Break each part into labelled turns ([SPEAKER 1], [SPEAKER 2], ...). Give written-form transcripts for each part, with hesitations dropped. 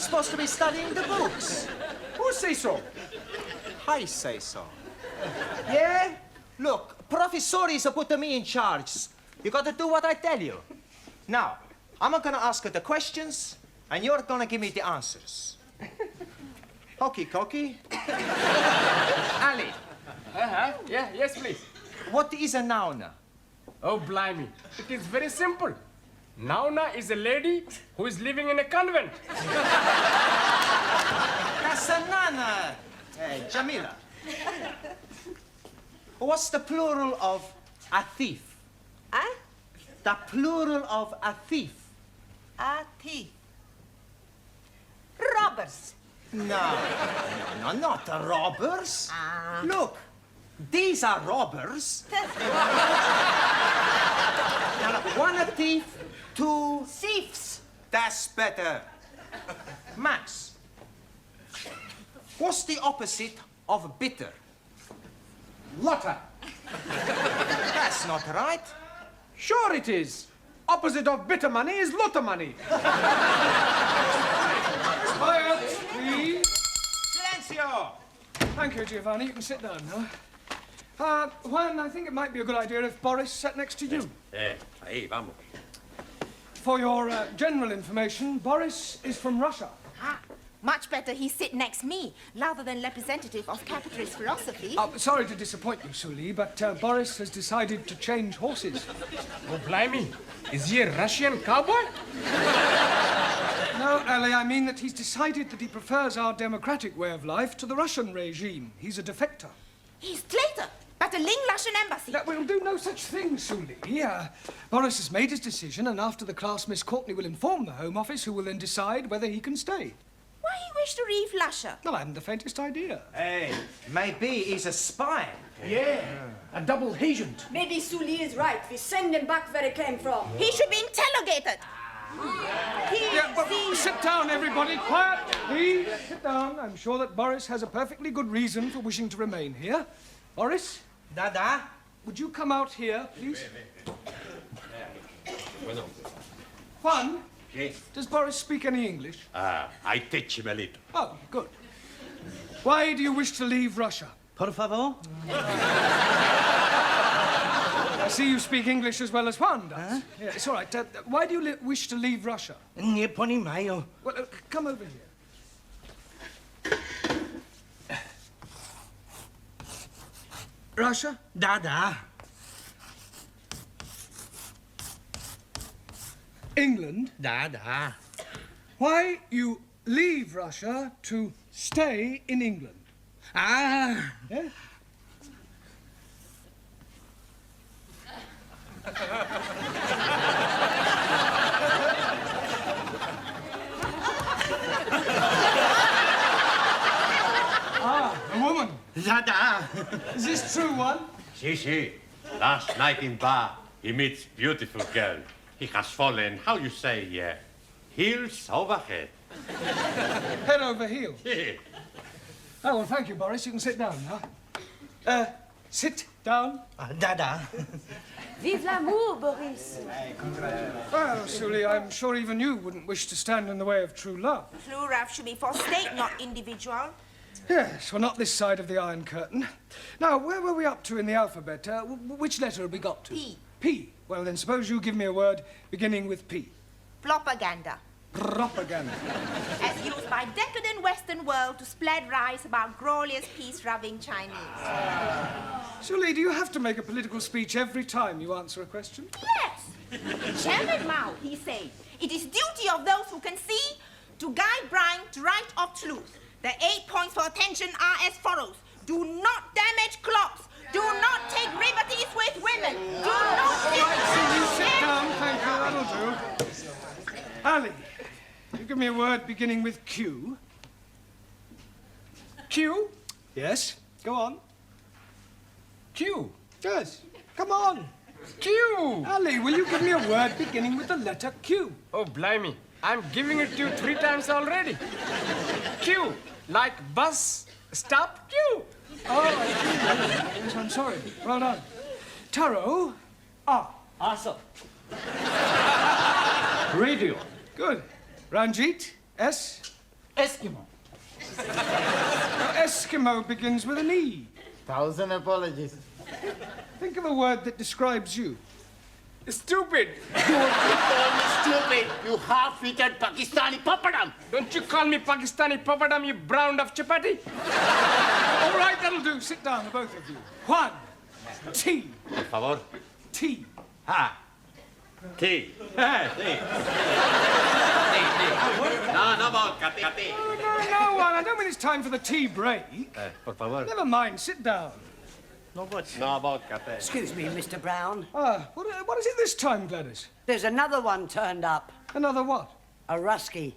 [SPEAKER 1] supposed to be studying the books.
[SPEAKER 2] Who say so?
[SPEAKER 1] I say so. Yeah? Look, Professores put me in charge. You got to do what I tell you. Now, I'm gonna ask you the questions, and you're gonna give me the answers. Hokey cokey. Ali,
[SPEAKER 3] Yeah, yes, please.
[SPEAKER 1] what is a noun?
[SPEAKER 3] Oh, blimey. It is very simple. Nauna is a lady who is living in a convent.
[SPEAKER 1] That's a nana. Jamila. What's the plural of a thief?
[SPEAKER 4] Huh?
[SPEAKER 1] The plural of a thief.
[SPEAKER 4] A thief. Robbers.
[SPEAKER 1] No, not the robbers.
[SPEAKER 4] Ah.
[SPEAKER 1] Look, these are robbers. Now, look, one a thief, two...
[SPEAKER 4] Thieves.
[SPEAKER 1] That's better. Max, what's the opposite of bitter?
[SPEAKER 2] Lotter.
[SPEAKER 1] That's not right.
[SPEAKER 2] Sure it is. Opposite of bitter money is lotter money. Quiet, please.
[SPEAKER 1] Silencio!
[SPEAKER 2] Thank you, Giovanni. You can sit down now. Juan, I think it might be a good idea if Boris sat next to you.
[SPEAKER 5] Ahí, vamos.
[SPEAKER 2] For your general information, Boris is from Russia.
[SPEAKER 4] Ah, much better he sit next me, rather than representative of capitalist philosophy.
[SPEAKER 2] Sorry to disappoint you, Suli, but Boris has decided to change horses.
[SPEAKER 3] Oh, blimey. Is he a Russian cowboy?
[SPEAKER 2] No, Ali, I mean that he's decided that he prefers our democratic way of life to the Russian regime. He's a defector.
[SPEAKER 4] He's traitor, but a Ling Russian embassy.
[SPEAKER 2] No, we'll do no such thing, Suli. Boris has made his decision, and after the class, Miss Courtney will inform the Home Office, who will then decide whether he can stay.
[SPEAKER 4] Why he wish to leave Russia?
[SPEAKER 2] No, I haven't the faintest idea.
[SPEAKER 1] Hey, maybe he's a spy.
[SPEAKER 2] Yeah, a double agent.
[SPEAKER 6] Maybe Sully is right. We send him back where he came from.
[SPEAKER 4] He should be interrogated.
[SPEAKER 2] Sit down, everybody. Quiet, please. Sit down. I'm sure that Boris has a perfectly good reason for wishing to remain here. Boris,
[SPEAKER 1] Dada?
[SPEAKER 2] would you come out here, please? Juan, does Boris speak any English?
[SPEAKER 5] I teach him a little.
[SPEAKER 2] Oh, good. Why do you wish to leave Russia?
[SPEAKER 1] Por favor?
[SPEAKER 2] I see you speak English as well as Juan does. Yeah, it's all right. Why do you wish to leave Russia?
[SPEAKER 1] Nie poнимаю.
[SPEAKER 2] Well, come over here. Russia?
[SPEAKER 1] Dada.
[SPEAKER 2] England?
[SPEAKER 1] Dada.
[SPEAKER 2] Why you leave Russia to stay in England?
[SPEAKER 1] Ah.
[SPEAKER 2] Yeah? A woman.
[SPEAKER 1] Dada.
[SPEAKER 2] Is this true, one?
[SPEAKER 5] Si. Last night in bar, he meets beautiful girl. He has fallen, how you say, heels over head.
[SPEAKER 2] Head over heels.
[SPEAKER 5] Yeah.
[SPEAKER 2] Oh, well, thank you, Boris. You can sit down now. Sit down.
[SPEAKER 1] Dada.
[SPEAKER 6] Vive l'amour, Boris.
[SPEAKER 2] Well, Sully, I'm sure even you wouldn't wish to stand in the way of true love.
[SPEAKER 4] True love should be for state, not individual.
[SPEAKER 2] Yes, well, not this side of the Iron Curtain. Now, where were we up to in the alphabet? Which letter have we got to?
[SPEAKER 4] P.
[SPEAKER 2] P. Well, then suppose you give me a word beginning with P.
[SPEAKER 4] Propaganda.
[SPEAKER 2] Propaganda.
[SPEAKER 4] As used by decadent Western world to spread lies about glorious peace-loving Chinese.
[SPEAKER 2] Sully, do you have to make a political speech every time you answer a question?
[SPEAKER 4] Yes. Chairman Mao, he said, it is duty of those who can see to guide blind to right of truth. The 8 points for attention are as follows. Do not damage clocks. Do not take liberties with women. Do not...
[SPEAKER 2] You sit down, thank you, that'll do. Ali, you give me a word beginning with Q. Q? Yes, go on.
[SPEAKER 3] Q.
[SPEAKER 2] Yes, come on.
[SPEAKER 3] Q.
[SPEAKER 2] Ali, will you give me a word beginning with the letter Q?
[SPEAKER 3] Oh, blimey. I'm giving it to you 3 times already. Q. Like bus, stop, Q.
[SPEAKER 2] Oh, yes, I'm sorry. Well done. Taro, R.
[SPEAKER 1] Awesome.
[SPEAKER 2] Radio. Good. Ranjit, S.
[SPEAKER 7] Eskimo.
[SPEAKER 2] Now, Eskimo begins with an E.
[SPEAKER 7] Thousand apologies.
[SPEAKER 2] Think of a word that describes you.
[SPEAKER 3] Stupid.
[SPEAKER 7] You call me stupid, you half-witted Pakistani papadam.
[SPEAKER 3] Don't you call me Pakistani papadam, you brown of chapati.
[SPEAKER 2] All right, that'll do. Sit down, the both of you. Juan, T.
[SPEAKER 5] Por favor.
[SPEAKER 2] T.
[SPEAKER 5] Ah. Tea. Tea. No vodka, tea.
[SPEAKER 2] No, Juan, I don't mean it's time for the tea break.
[SPEAKER 5] Por favor.
[SPEAKER 2] Never mind, sit down.
[SPEAKER 5] No vodka, tea.
[SPEAKER 8] Excuse me, Mr. Brown.
[SPEAKER 2] What is it this time, Gladys?
[SPEAKER 8] There's another one turned up.
[SPEAKER 2] Another what?
[SPEAKER 8] A Rusky.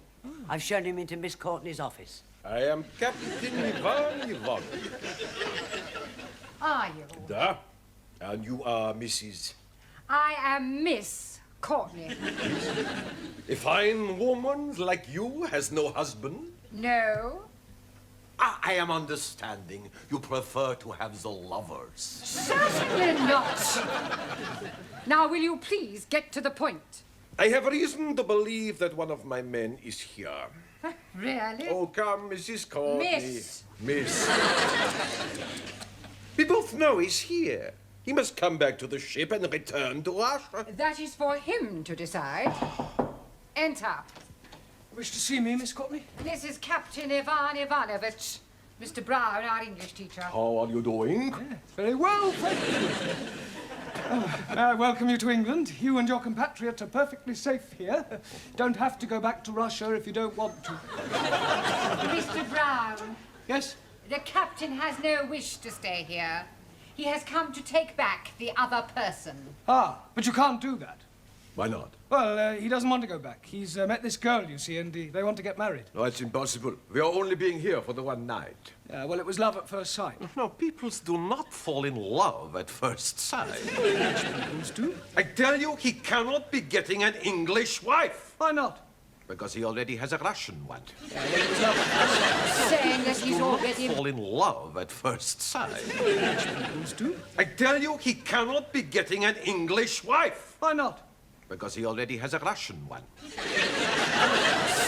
[SPEAKER 8] I've shown him into Miss Courtney's office.
[SPEAKER 9] I am Captain Ivan Ivanovich.
[SPEAKER 6] Are you?
[SPEAKER 9] Da. And you are Mrs.
[SPEAKER 6] I am Miss Courtney.
[SPEAKER 9] A fine woman like you has no husband?
[SPEAKER 6] No.
[SPEAKER 9] I am understanding you prefer to have the lovers.
[SPEAKER 6] Certainly not. Now, will you please get to the point?
[SPEAKER 9] I have reason to believe that one of my men is here.
[SPEAKER 6] Really?
[SPEAKER 9] Oh, come, Mrs. Courtney.
[SPEAKER 6] Miss.
[SPEAKER 9] Miss. We both know he's here. He must come back to the ship and return to Russia.
[SPEAKER 6] That is for him to decide. Enter.
[SPEAKER 2] Wish to see me, Miss Courtney?
[SPEAKER 6] This is Captain Ivan Ivanovich. Mr. Brown, our English teacher.
[SPEAKER 9] How are you doing?
[SPEAKER 2] Very well, thank you. I welcome you to England. You and your compatriot are perfectly safe here. Don't have to go back to Russia if you don't want to.
[SPEAKER 6] Mr. Brown,
[SPEAKER 2] Yes?
[SPEAKER 6] the captain has no wish to stay here. He has come to take back the other person.
[SPEAKER 2] Ah, but you can't do that.
[SPEAKER 9] Why not?
[SPEAKER 2] Well, he doesn't want to go back. He's met this girl, you see, and they want to get married.
[SPEAKER 9] No, it's impossible. We are only being here for the one night.
[SPEAKER 2] Well, it was love at first sight.
[SPEAKER 9] No, people do not fall in love at first sight.
[SPEAKER 2] Peoples do.
[SPEAKER 9] I tell you, he cannot be getting an English wife.
[SPEAKER 2] Why not?
[SPEAKER 9] Because he already has a Russian one.
[SPEAKER 6] Saying that he's already...
[SPEAKER 9] Fall in love at first sight.
[SPEAKER 2] Peoples do.
[SPEAKER 9] I tell you, he cannot be getting an English wife.
[SPEAKER 2] Why not?
[SPEAKER 9] Because he already has a Russian one.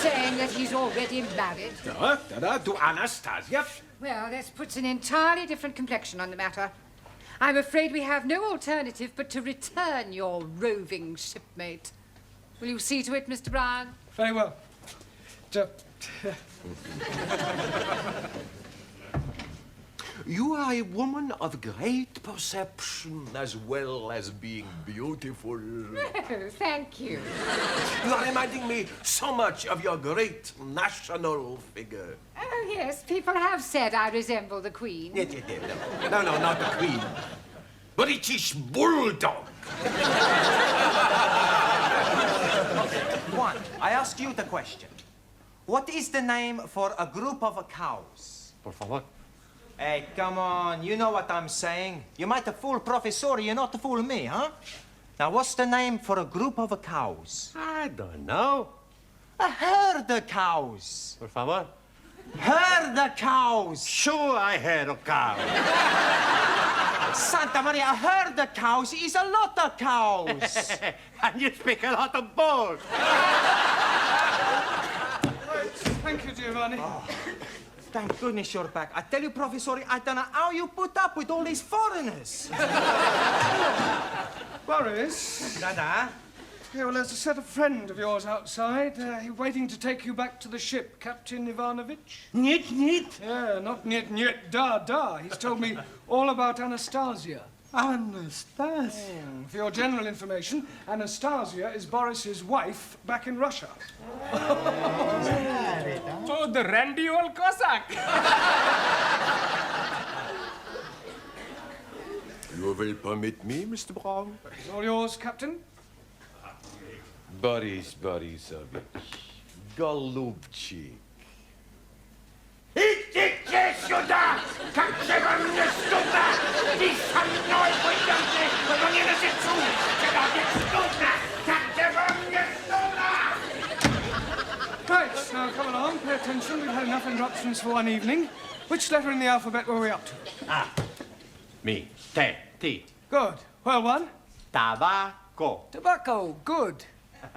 [SPEAKER 6] Saying that he's already married.
[SPEAKER 9] To Anastasia.
[SPEAKER 6] Well, this puts an entirely different complexion on the matter. I'm afraid we have no alternative but to return your roving shipmate. Will you see to it, Mr. Brown?
[SPEAKER 2] Very well.
[SPEAKER 9] You are a woman of great perception as well as being beautiful.
[SPEAKER 6] Oh, thank you.
[SPEAKER 9] You are reminding me so much of your great national figure.
[SPEAKER 6] Oh, yes, people have said I resemble the Queen.
[SPEAKER 9] No, not the Queen. British Bulldog.
[SPEAKER 1] Juan, I ask you the question. What is the name for a group of cows?
[SPEAKER 5] Por favor.
[SPEAKER 1] Hey, come on, you know what I'm saying. You might have fooled Professor, you not to fool me, huh? Now, what's the name for a group of cows?
[SPEAKER 5] I don't know.
[SPEAKER 1] A herd of cows.
[SPEAKER 5] Por favor.
[SPEAKER 1] Herd of cows.
[SPEAKER 5] Sure, I heard a cow.
[SPEAKER 1] Santa Maria, a herd of cows is a lot of cows.
[SPEAKER 5] And you speak a lot of balls.
[SPEAKER 2] Thank you, Giovanni.
[SPEAKER 1] Thank goodness you're back. I tell you, Professor, I don't know how you put up with all these foreigners.
[SPEAKER 2] Boris?
[SPEAKER 1] Dada?
[SPEAKER 2] Yeah, well, there's a set of friend of yours outside. He's waiting to take you back to the ship, Captain Ivanovich.
[SPEAKER 7] Niet.
[SPEAKER 2] Yeah, not niet, da. He's told me all about Anastasia.
[SPEAKER 7] Anastasia.
[SPEAKER 2] For your general information, Anastasia is Boris's wife back in Russia.
[SPEAKER 3] Oh, the randy old Cossack.
[SPEAKER 9] You will permit me, Mr. Brown?
[SPEAKER 2] It's all yours, Captain.
[SPEAKER 9] Boris Borisovich. Golubчик.
[SPEAKER 7] Идите сюда! Как же вам не стыдно? Ты со мной пойдете, но не на сецу! Когда не стыдно! Как же вам не стыдно?
[SPEAKER 2] Right, now come along, pay attention. We've had enough interruptions for one evening. Which letter in the alphabet were we up to?
[SPEAKER 5] Me. Tea.
[SPEAKER 2] Good. Well, one.
[SPEAKER 5] Tabaco.
[SPEAKER 2] Tobacco. Good.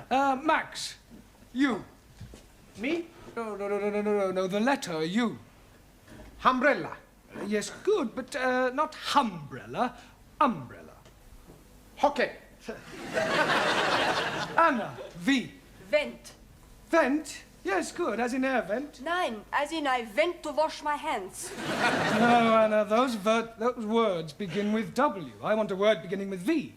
[SPEAKER 2] Max. You.
[SPEAKER 1] Me?
[SPEAKER 2] No, the letter U.
[SPEAKER 3] Umbrella.
[SPEAKER 2] Yes, good, but not humbrella, umbrella.
[SPEAKER 3] Okay.
[SPEAKER 2] Anna, V.
[SPEAKER 10] Vent.
[SPEAKER 2] Vent? Yes, good, as in air vent.
[SPEAKER 10] Nein, as in I went to wash my hands.
[SPEAKER 2] No, Anna, those words begin with W. I want a word beginning with V.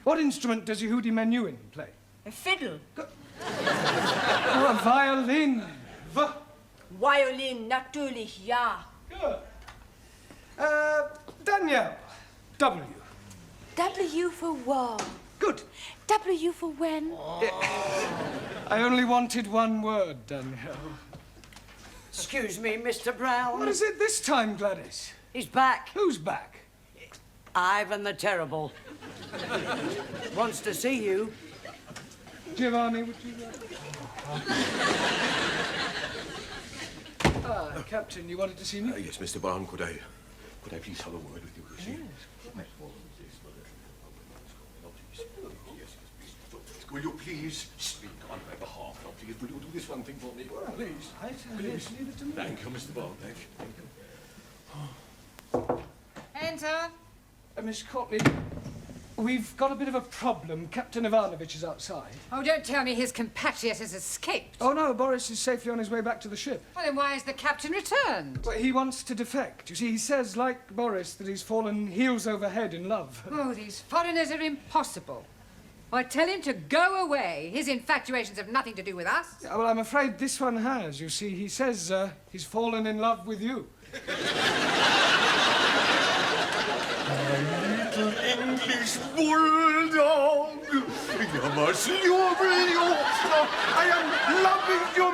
[SPEAKER 2] What instrument does Yehudi Menuhin play?
[SPEAKER 10] A fiddle.
[SPEAKER 2] Oh, a violin. V.
[SPEAKER 10] Violin, natürlich, ja.
[SPEAKER 2] Good. Danielle, W.
[SPEAKER 10] W for war.
[SPEAKER 2] Good.
[SPEAKER 10] W for when.
[SPEAKER 2] I only wanted one word, Danielle.
[SPEAKER 8] Excuse me, Mr. Brown.
[SPEAKER 2] What is it this time, Gladys?
[SPEAKER 8] He's back.
[SPEAKER 2] Who's back?
[SPEAKER 8] Ivan the Terrible. Wants to see you.
[SPEAKER 2] Giovanni, would you... Captain, you wanted to see me?
[SPEAKER 9] Yes, Mr. Brown, could I please have a word with you? Will you please speak on my behalf? Now, please, will you do this one thing for me? Please.
[SPEAKER 2] Please, leave it to me.
[SPEAKER 9] Thank you, Mr. Brown. Thank you.
[SPEAKER 6] Enter.
[SPEAKER 2] Miss Courtney, we've got a bit of a problem. Captain Ivanovich is outside.
[SPEAKER 6] Oh, don't tell me his compatriot has escaped.
[SPEAKER 2] Oh, no, Boris is safely on his way back to the ship.
[SPEAKER 6] Well, then why has the captain returned?
[SPEAKER 2] Well, he wants to defect. You see, he says, like Boris, that he's fallen heels over head in love.
[SPEAKER 6] Oh, these foreigners are impossible. I tell him to go away. His infatuations have nothing to do with us.
[SPEAKER 2] Yeah, well, I'm afraid this one has. You see, he says he's fallen in love with you.
[SPEAKER 9] Little English bulldog. You must love me. I am loving you,